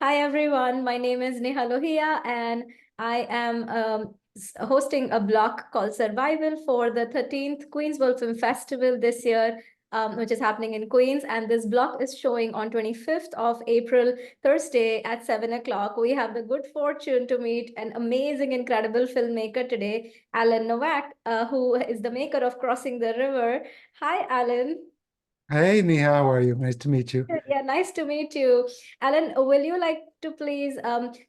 Hi everyone, my name is Neha Lohia and I am hosting a block called Survival for the 13th Queens World Film Festival this year, which is happening in Queens. And this block is showing on 25th of April, Thursday at 7 o'clock. We have the good fortune to meet an amazing, incredible filmmaker today, Allan Novak, who is the maker of Crossing the River. Hi, Allan. Hey, Neha, how are you? Nice to meet you. Yeah, nice to meet you. Allan, will you like to please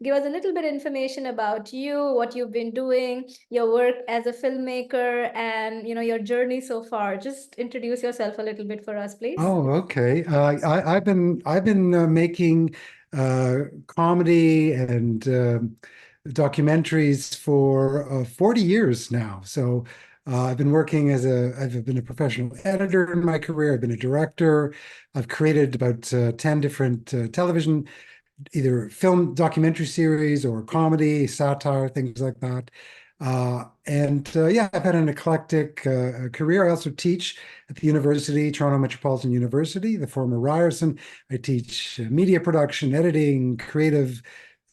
give us a little bit information about you, what you've been doing, your work as a filmmaker, and your journey so far? Just introduce yourself a little bit for us, please. Oh, okay. I've been making comedy and documentaries for 40 years now. So I've been a professional editor in my career. I've been a director. I've created about 10 different television, either film documentary series or comedy, satire, things like that. And yeah, I've had an eclectic career. I also teach at the university, Toronto Metropolitan University, the former Ryerson. I teach media production, editing, creative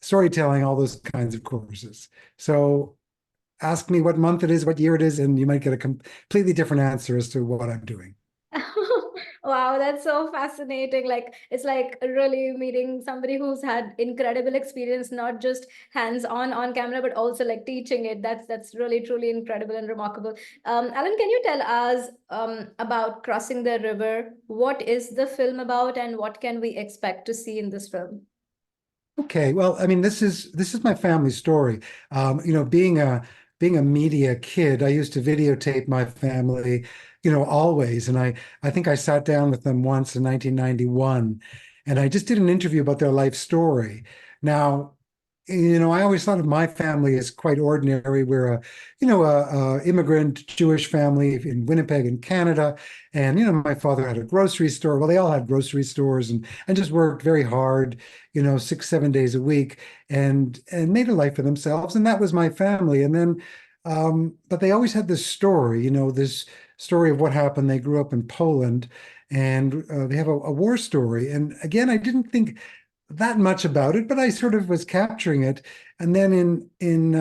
storytelling, all those kinds of courses. So ask me what month it is, what year it is, and you might get a completely different answer as to what I'm doing. Wow, that's so fascinating. Like it's like really meeting somebody who's had incredible experience, not just hands-on on camera, but also like teaching it. That's really truly incredible and remarkable. Allan, can you tell us about Crossing the River? What is the film about, and what can we expect to see in this film? Okay, well, I mean, this is my family story. Being a media kid, I used to videotape my family, always. And I think I sat down with them once in 1991, and I just did an interview about their life story. Now, I always thought of my family as quite ordinary. We're a immigrant Jewish family in Winnipeg in Canada. And, my father had a grocery store. Well, they all had grocery stores and just worked very hard, 6, 7 days a week and made a life for themselves. And that was my family. And then, but they always had this story, this story of what happened. They grew up in Poland and they have a war story. And again, I didn't think that much about it, but I sort of was capturing it. And then in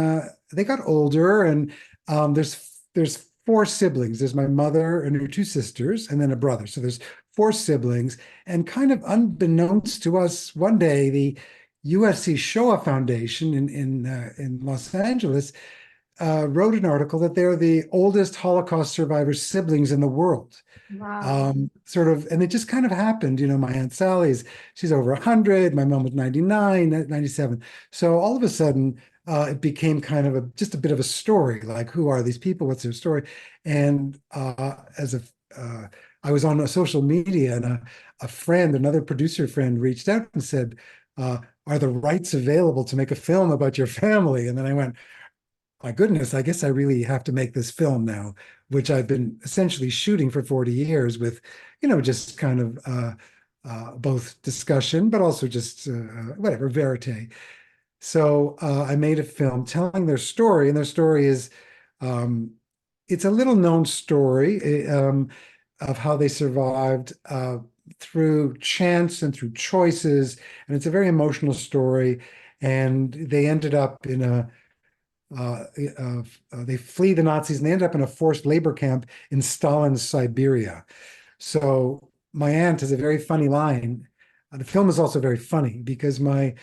they got older, and there's four siblings. There's my mother and her two sisters, and then a brother. So there's four siblings. And kind of unbeknownst to us, one day the USC Shoah Foundation in Los Angeles wrote an article that they're the oldest Holocaust survivor siblings in the world. Wow. Sort of, and it just kind of happened. My Aunt Sally's, she's over 100. My mom was 99, 97. So all of a sudden, it became kind of just a bit of a story. Like, who are these people? What's their story? And I was on a social media, and a friend, another producer friend, reached out and said, "Are the rights available to make a film about your family?" And then I went, my goodness, I guess I really have to make this film now, which I've been essentially shooting for 40 years with, just kind of both discussion, but also just whatever, verite. So I made a film telling their story, and their story is, um, it's a little known story of how they survived through chance and through choices. And it's a very emotional story. And they ended up in uh, they flee the Nazis and they end up in a forced labor camp in Stalin's Siberia. So my aunt has a very funny line. The film is also very funny because my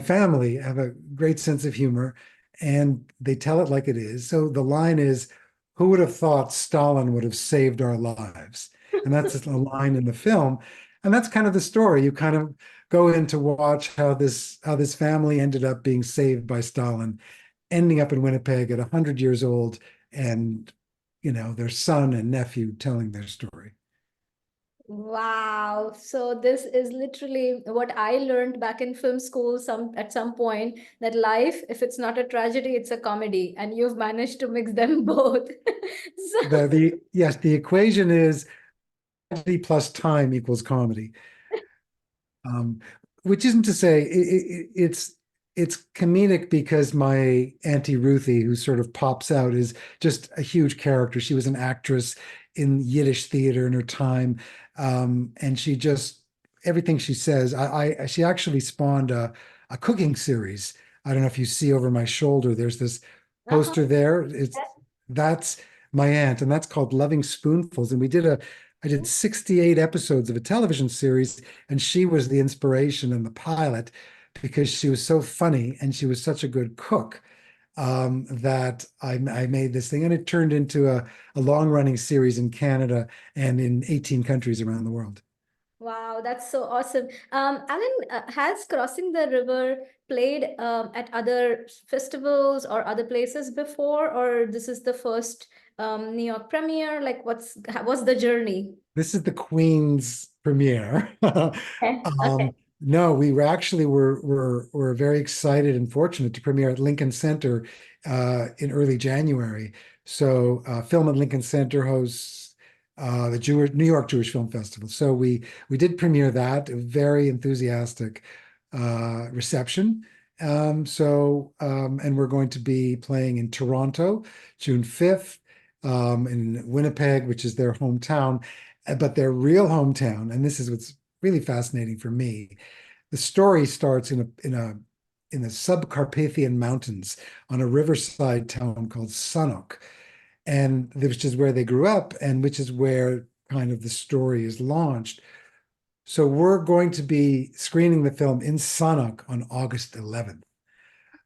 family have a great sense of humor and they tell it like it is. So the line is, "Who would have thought Stalin would have saved our lives?" And that's a line in the film. And that's kind of the story. You kind of go in to watch how this family ended up being saved by Stalin, ending up in Winnipeg at 100 years old, and their son and nephew telling their story. Wow. So this is literally what I learned back in film school at some point, that life, if it's not a tragedy, it's a comedy, and you've managed to mix them both. So The yes, the equation is tragedy plus time equals comedy. Um, which isn't to say it's comedic because my Auntie Ruthie, who sort of pops out, is just a huge character. She was an actress in Yiddish theater in her time, and she just everything she says. She actually spawned a cooking series. I don't know if you see over my shoulder, there's this Uh-huh. poster there. That's my aunt, and that's called Loving Spoonfuls. And I did 68 episodes of a television series, and she was the inspiration and the pilot because she was so funny and she was such a good cook, that I made this thing, and it turned into a long-running series in Canada and in 18 countries around the world. Wow, that's so awesome. Alan, has Crossing the River played at other festivals or other places before, or this is the first New York premiere? Like, what's the journey? This is the Queen's premiere. Okay. Okay. No, we were actually were very excited and fortunate to premiere at Lincoln Center in early January. So, Film at Lincoln Center hosts the New York Jewish Film Festival. So we did premiere that, a very enthusiastic reception. And we're going to be playing in Toronto, June 5th, in Winnipeg, which is their hometown, but their real hometown, and this is what's really fascinating for me. The story starts in the subcarpathian mountains on a riverside town called Sanok, and which is where they grew up, and which is where kind of the story is launched. So we're going to be screening the film in Sanok on August 11th,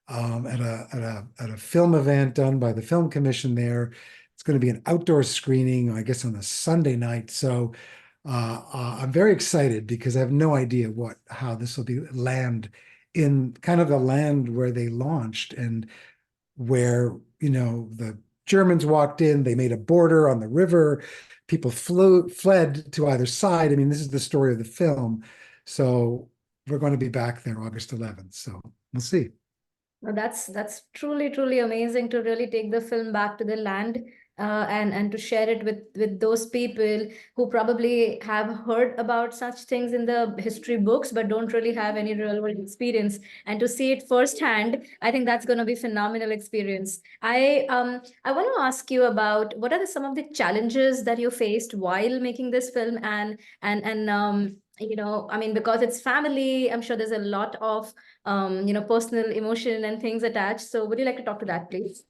at a film event done by the Film Commission there. It's going to be an outdoor screening, I guess, on a Sunday night. So I'm very excited because I have no idea how this will be land in kind of the land where they launched, and where, the Germans walked in, they made a border on the river, people fled to either side. I mean, this is the story of the film. So we're going to be back there August 11th. So we'll see. Well, that's truly amazing to really take the film back to the land, and to share it with those people who probably have heard about such things in the history books but don't really have any real world experience, and to see it firsthand. I think that's going to be phenomenal experience. I want to ask you about what are some of the challenges that you faced while making this film, and I mean, because it's family, I'm sure there's a lot of personal emotion and things attached. So would you like to talk to that, please?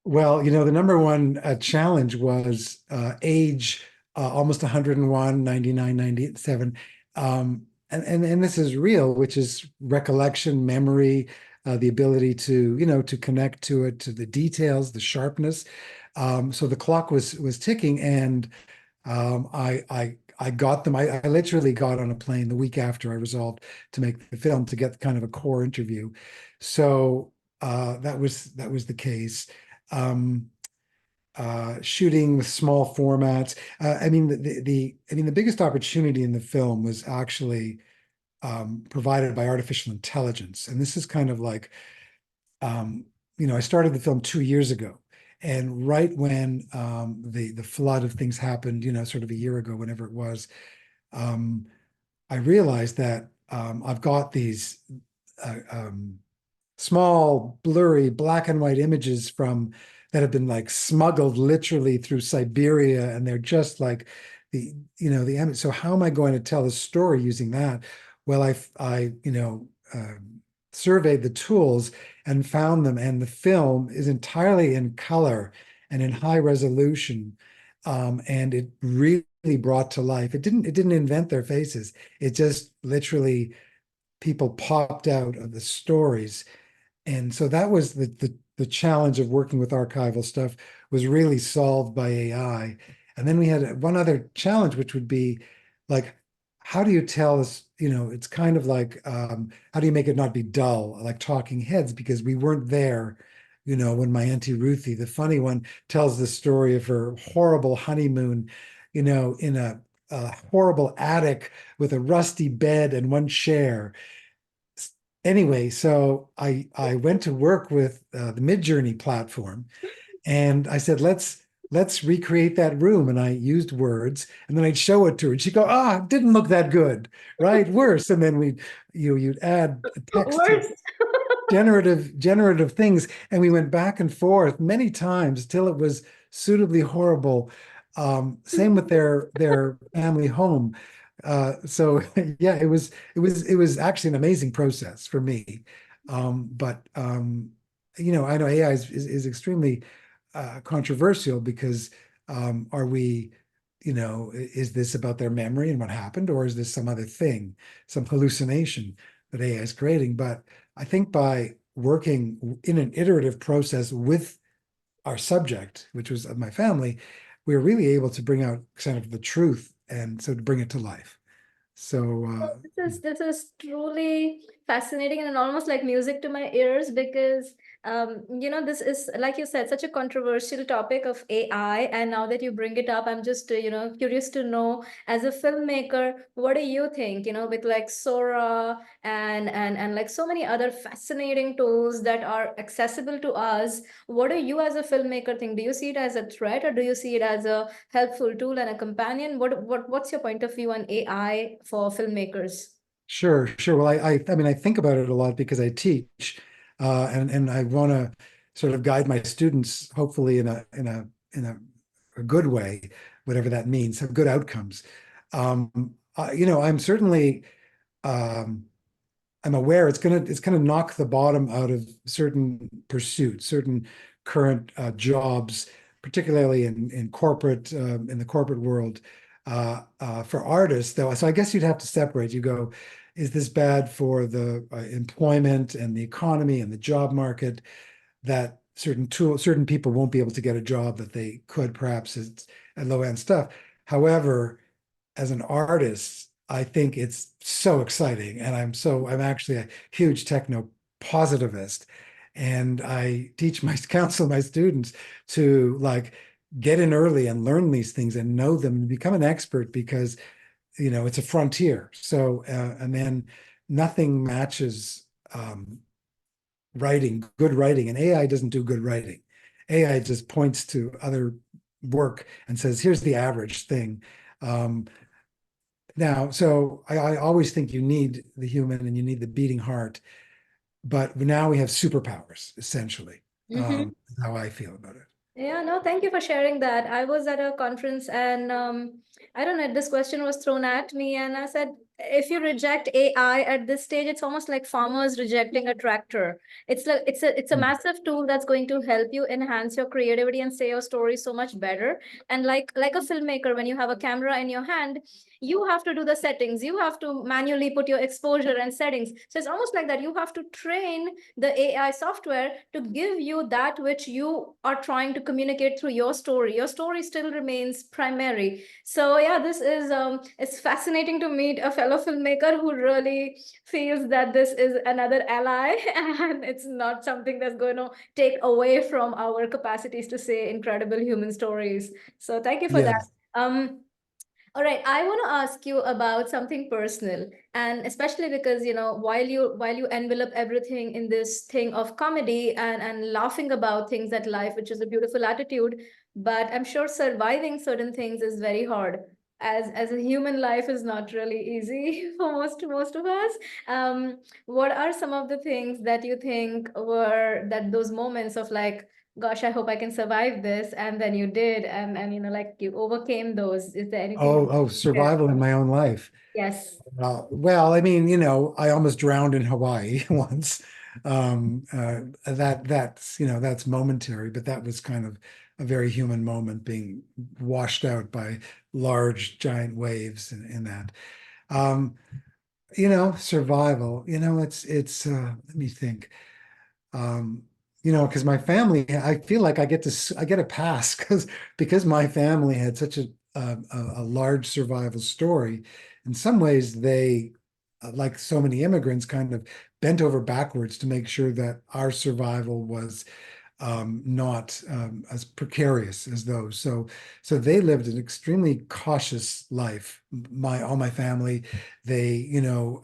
Well, the number one challenge was age, almost 101, 99, 97. And this is real, which is recollection, memory, the ability to connect to it, to the details, the sharpness. So the clock was ticking, and I got them. I literally got on a plane the week after I resolved to make the film to get kind of a core interview. So that was the case. Um, Shooting with small formats. I mean, the biggest opportunity in the film was actually provided by artificial intelligence, and this is kind of like, I started the film 2 years ago, and right when the flood of things happened, sort of a year ago, whenever it was, um, I realized that I've got these small, blurry, black and white images from that have been like smuggled literally through Siberia, and they're just like the image. So how am I going to tell a story using that? Well, surveyed the tools and found them, and the film is entirely in color and in high resolution, and it really brought to life. It didn't invent their faces. It just literally people popped out of the stories. And so that was the challenge of working with archival stuff, was really solved by AI. And then we had one other challenge, which would be like, how do you tell this? It's kind of like, how do you make it not be dull, like Talking Heads, because we weren't there, when my Auntie Ruthie, the funny one, tells the story of her horrible honeymoon, in a horrible attic with a rusty bed and one chair. Anyway, so I went to work with the Midjourney platform, and I said, let's recreate that room. And I used words, and then I'd show it to her, and she'd go, it didn't look that good, right? Worse. And then you'd add text to Worst. generative things, and we went back and forth many times till it was suitably horrible. Same with their family home. So yeah, it was actually an amazing process for me. But I know AI is extremely controversial because are we, is this about their memory and what happened, or is this some other thing, some hallucination that AI is creating? But I think by working in an iterative process with our subject, which was my family, we were really able to bring out kind of the truth and so to bring it to life. So This is truly fascinating and almost like music to my ears because this is, like you said, such a controversial topic of AI. And now that you bring it up, I'm just curious to know, as a filmmaker, what do you think? With like Sora and like so many other fascinating tools that are accessible to us, what do you as a filmmaker think? Do you see it as a threat, or do you see it as a helpful tool and a companion? What's your point of view on AI for filmmakers? sure, sure. Well, I mean, I think about it a lot because I teach, and I want to sort of guide my students, hopefully in a good way, whatever that means, have good outcomes. I'm certainly um, I'm aware it's gonna knock the bottom out of certain pursuits, certain current jobs, particularly in corporate in the corporate world. For artists, though, so I guess you'd have to separate. You go, is this bad for the employment and the economy and the job market? That certain people won't be able to get a job that they could perhaps at low end stuff. However, as an artist, I think it's so exciting. And I'm actually a huge techno positivist. And I teach my counsel my students to like get in early and learn these things and know them and become an expert because, it's a frontier. So, and then nothing matches good writing. And AI doesn't do good writing. AI just points to other work and says, here's the average thing. Um, so I always think you need the human and you need the beating heart, but now we have superpowers, essentially. Is how I feel about it. Yeah, no, thank you for sharing that. I was at a conference and I don't know, this question was thrown at me, and I said, if you reject AI at this stage, it's almost like farmers rejecting a tractor. It's a Mm. massive tool that's going to help you enhance your creativity and say your story so much better. And like a filmmaker, when you have a camera in your hand, you have to do the settings, you have to manually put your exposure and settings. So it's almost like that you have to train the AI software to give you that which you are trying to communicate through your story. Your story still remains primary. So yeah, this is it's fascinating to meet a fellow filmmaker who really feels that this is another ally and it's not something that's going to take away from our capacities to say incredible human stories. So thank you for that. Yes. All right, I want to ask you about something personal, and especially because while you envelop everything in this thing of comedy and laughing about things at life, which is a beautiful attitude, but I'm sure surviving certain things is very hard. As a human, life is not really easy for most of us. What are some of the things that you think were that those moments of like, gosh, I hope I can survive this, and then you did, and like you overcame those. Is there anything that Oh, yeah. survival in my own life. Yes. Well, I mean, I almost drowned in Hawaii once. That's momentary, but that was kind of a very human moment, being washed out by large, giant waves in that. Um, survival, let me think. Um, because my family, I feel like I get a pass because my family had such a large survival story. In some ways, they, like so many immigrants, kind of bent over backwards to make sure that our survival was not as precarious as those. So they lived an extremely cautious life. All my family, they,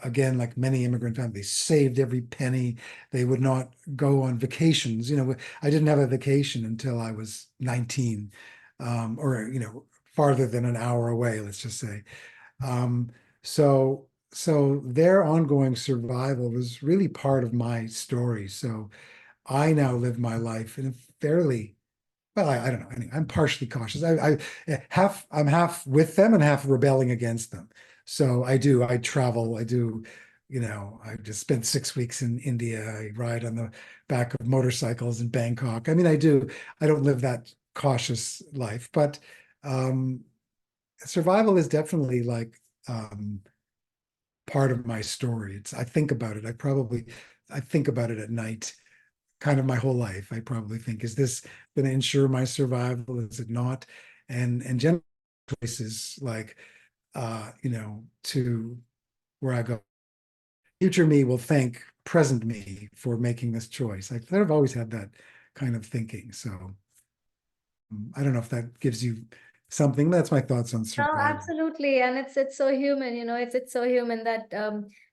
again, like many immigrant families, saved every penny. They would not go on vacations. I didn't have a vacation until I was 19, or farther than an hour away, let's just say. Um, so their ongoing survival was really part of my story. So I now live my life in a fairly, well, I don't know. I'm partially cautious. I'm half with them and half rebelling against them. So I travel, I just spent 6 weeks in India. I ride on the back of motorcycles in Bangkok. I mean, I don't live that cautious life, but um, survival is definitely like part of my story. I think about it. I think about it at night, kind of my whole life. I probably think, is this going to ensure my survival? Is it not? And general choices like, to where I go. Future me will thank present me for making this choice. I've always had that kind of thinking. So I don't know if that gives you something. That's my thoughts on No, survival. absolutely, and it's so human, it's so human that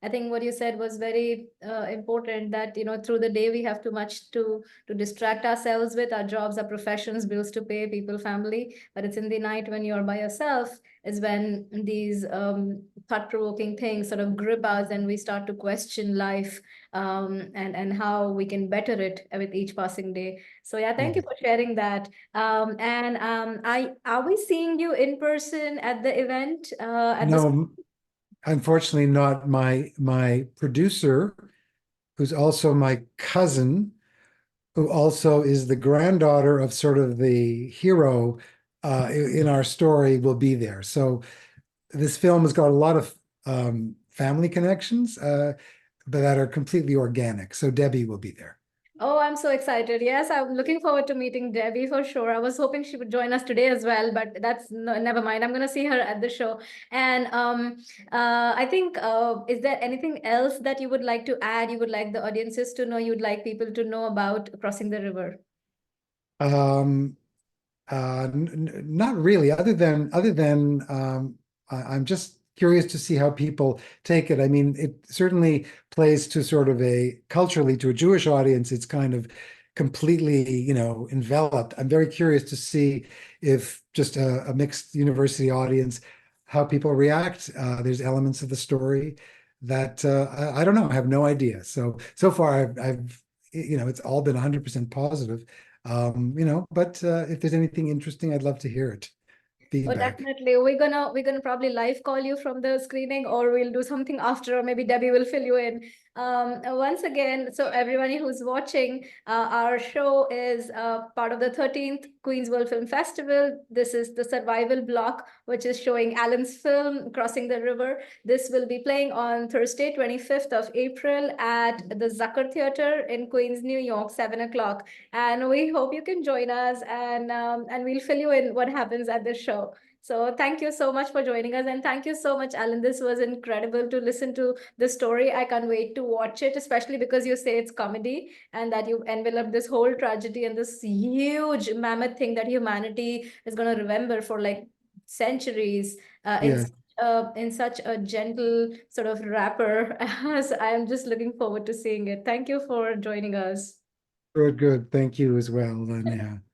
I think what you said was very important. That through the day we have too much to distract ourselves with our jobs, our professions, bills to pay, people, family. But it's in the night when you're by yourself is when these thought-provoking things sort of grip us, and we start to question life, and how we can better it with each passing day. So yeah, thank you Yeah. for sharing that. And I are we seeing you in person at the event at the No, unfortunately not. My producer, who's also my cousin, who also is the granddaughter of sort of the hero in our story, will be there. So this film has got a lot of family connections, but that are completely organic. So Debbie will be there. Oh, I'm so excited. Yes, I'm looking forward to meeting Debbie for sure. I was hoping she would join us today as well, but that's no, never mind. I'm going to see her at the show. And I think, is there anything else that you would like to add? You would like the audiences to know, you'd like people to know about crossing the river? Um, Not really, other than I'm just curious to see how people take it. I mean, it certainly plays to sort of a culturally to a Jewish audience. It's kind of completely, enveloped. I'm very curious to see if just a mixed university audience, how people react. There's elements of the story that I don't know. I have no idea. So far, it's all been 100% positive. But if there's anything interesting, I'd love to hear it. Oh, Feedback. definitely. We're gonna probably live call you from the screening, or we'll do something after, or maybe Debbie will fill you in. Once again, so everybody who's watching, our show is part of the 13th Queens World Film Festival. This is the survival block, which is showing Allan's film Crossing the River. This will be playing on Thursday, 25th of April at the Zucker Theater in Queens, New York, 7 o'clock. And we hope you can join us, and we'll fill you in what happens at the show. So thank you so much for joining us. And thank you so much, Alan. This was incredible to listen to the story. I can't wait to watch it, especially because you say it's comedy and that you envelop this whole tragedy and this huge mammoth thing that humanity is going to remember for like centuries, Yeah, in such a gentle sort of wrapper. So I'm just looking forward to seeing it. Thank you for joining us. good, good. Thank you as well, Neha.